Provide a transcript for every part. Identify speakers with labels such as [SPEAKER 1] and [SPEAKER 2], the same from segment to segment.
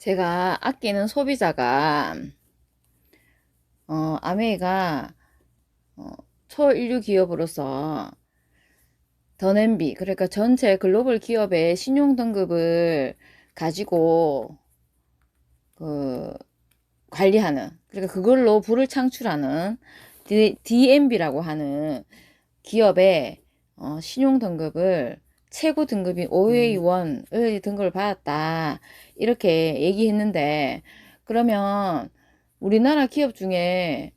[SPEAKER 1] 제가 아끼는 소비자가 아메이가 어, 초일류 기업으로서 더냄비, 그러니까 전체 글로벌 기업의 신용 등급을 가지고 그 관리하는, 그러니까 그걸로 부를 창출하는 DMB라고 하는 기업의 신용 등급을 최고 등급인 OA1의 등급을 받았다, 이렇게 얘기했는데, 그러면 우리나라 기업 중에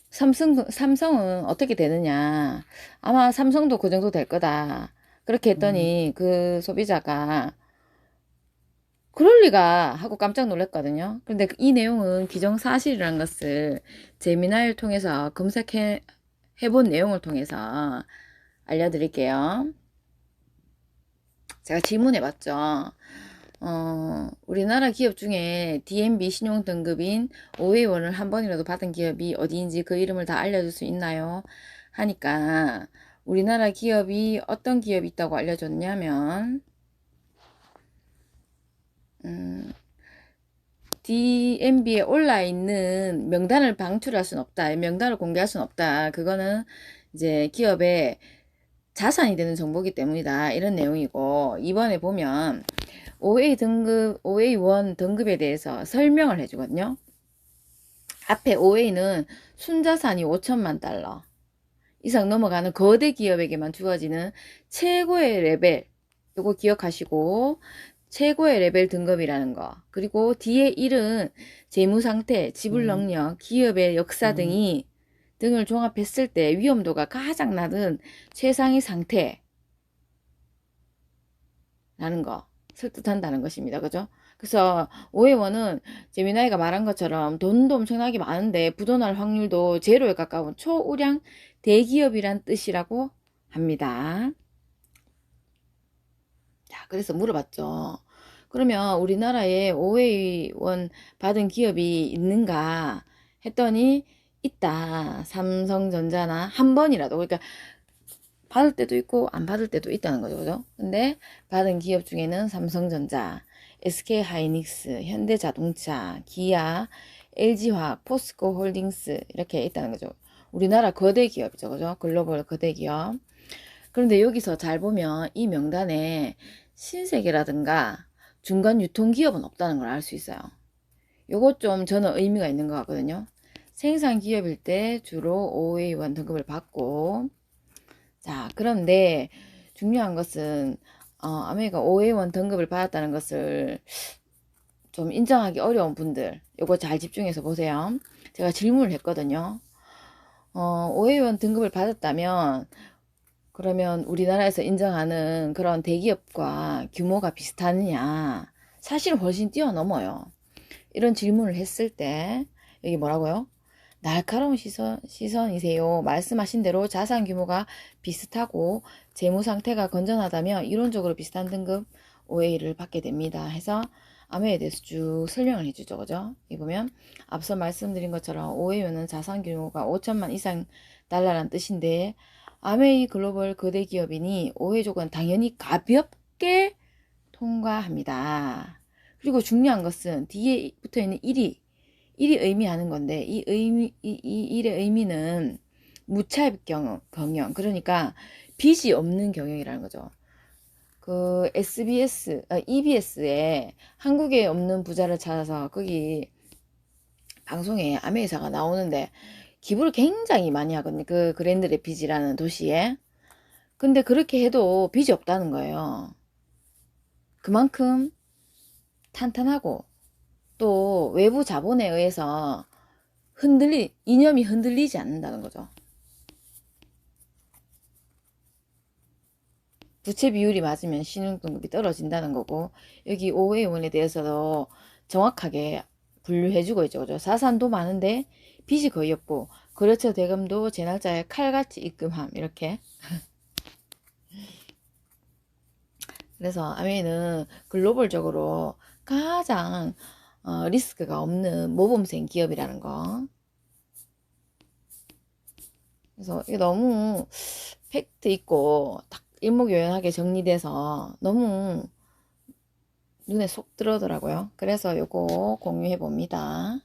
[SPEAKER 1] 삼성은 어떻게 되느냐? 아마 삼성도 그 정도 될 거다. 그렇게 했더니 그 소비자가 그럴 리가 하고 깜짝 놀랐거든요. 근데 이 내용은 기정사실이라는 것을 제미나를 통해서 검색해 본 내용을 통해서 알려드릴게요. 제가 질문해 봤죠. 우리나라 기업 중에 DNB 신용 등급인 OA1을 한 번이라도 받은 기업이 어디인지 그 이름을 다 알려줄 수 있나요? 하니까 우리나라 기업이 어떤 기업이 있다고 알려줬냐면 DNB에 올라있는 명단을 방출할 수는 없다. 명단을 공개할 수는 없다. 그거는 이제 기업의 자산이 되는 정보이기 때문이다. 이런 내용이고, 이번에 보면 OA 등급, OA1 등급에 대해서 설명을 해주거든요. 앞에 OA는 순자산이 5천만 달러 이상 넘어가는 거대 기업에게만 주어지는 최고의 레벨, 요거 기억하시고, 최고의 레벨 등급이라는 거. 그리고 뒤에 1은 재무상태, 지불능력, 기업의 역사 등을 종합했을 때 위험도가 가장 낮은 최상위 상태라는 거 설득한다는 것입니다. 그죠? 그래서 오해원은 제미나이가 말한 것처럼 돈도 엄청나게 많은데 부도날 확률도 제로에 가까운 초우량 대기업이란 뜻이라고 합니다. 자, 그래서 물어봤죠. 그러면 우리나라에 OA1 받은 기업이 있는가 했더니 있다. 삼성전자나 한 번이라도. 그러니까 받을 때도 있고 안 받을 때도 있다는 거죠. 그죠? 근데 받은 기업 중에는 삼성전자, SK하이닉스, 현대자동차, 기아, LG화학, 포스코홀딩스 이렇게 있다는 거죠. 우리나라 거대 기업이죠. 그죠? 글로벌 거대 기업. 그런데 여기서 잘 보면 이 명단에 신세계라든가 중간 유통기업은 없다는 걸 알 수 있어요. 요것 좀 저는 의미가 있는 것 같거든요. 생산 기업일 때 주로 OA1 등급을 받고, 자, 그런데 중요한 것은 아메리카 OA1 등급을 받았다는 것을 좀 인정하기 어려운 분들, 요거 잘 집중해서 보세요. 제가 질문을 했거든요. OA1 등급을 받았다면 그러면 우리나라에서 인정하는 그런 대기업과 규모가 비슷하느냐? 사실은 훨씬 뛰어넘어요. 이런 질문을 했을 때 여기 뭐라고요? 날카로운 시선이세요. 말씀하신 대로 자산 규모가 비슷하고 재무 상태가 건전하다면 이론적으로 비슷한 등급 OA를 받게 됩니다. 해서 아메에 대해서 쭉 설명을 해주죠. 그죠? 이 보면 앞서 말씀드린 것처럼 OA는 자산 규모가 5천만 이상 달러란 뜻인데 아메이 글로벌 거대 기업이니 OA 조건 당연히 가볍게 통과합니다. 그리고 중요한 것은 뒤에 붙어 있는 1이 의미하는 건데 이 일의 의미는 무차입 경영, 그러니까 빚이 없는 경영이라는 거죠. 그 EBS에 한국에 없는 부자를 찾아서 거기 방송에 아메이사가 나오는데 기부를 굉장히 많이 하거든요. 그 그랜드 레피지라는 도시에. 근데 그렇게 해도 빚이 없다는 거예요. 그만큼 탄탄하고 또 외부 자본에 의해서 이념이 흔들리지 않는다는 거죠. 부채 비율이 맞으면 신용등급이 떨어진다는 거고, 여기 OA1에 대해서도 정확하게 분류해주고 있죠. 그죠? 자산도 많은데 빚이 거의 없고 거래처 대금도 제 날짜에 칼같이 입금함, 이렇게. 그래서 아메이는 글로벌적으로 가장 리스크가 없는 모범생 기업이라는 거. 그래서 이게 너무 팩트 있고 딱 일목요연하게 정리돼서 너무 눈에 쏙 들어오더라고요. 그래서 요거 공유해 봅니다.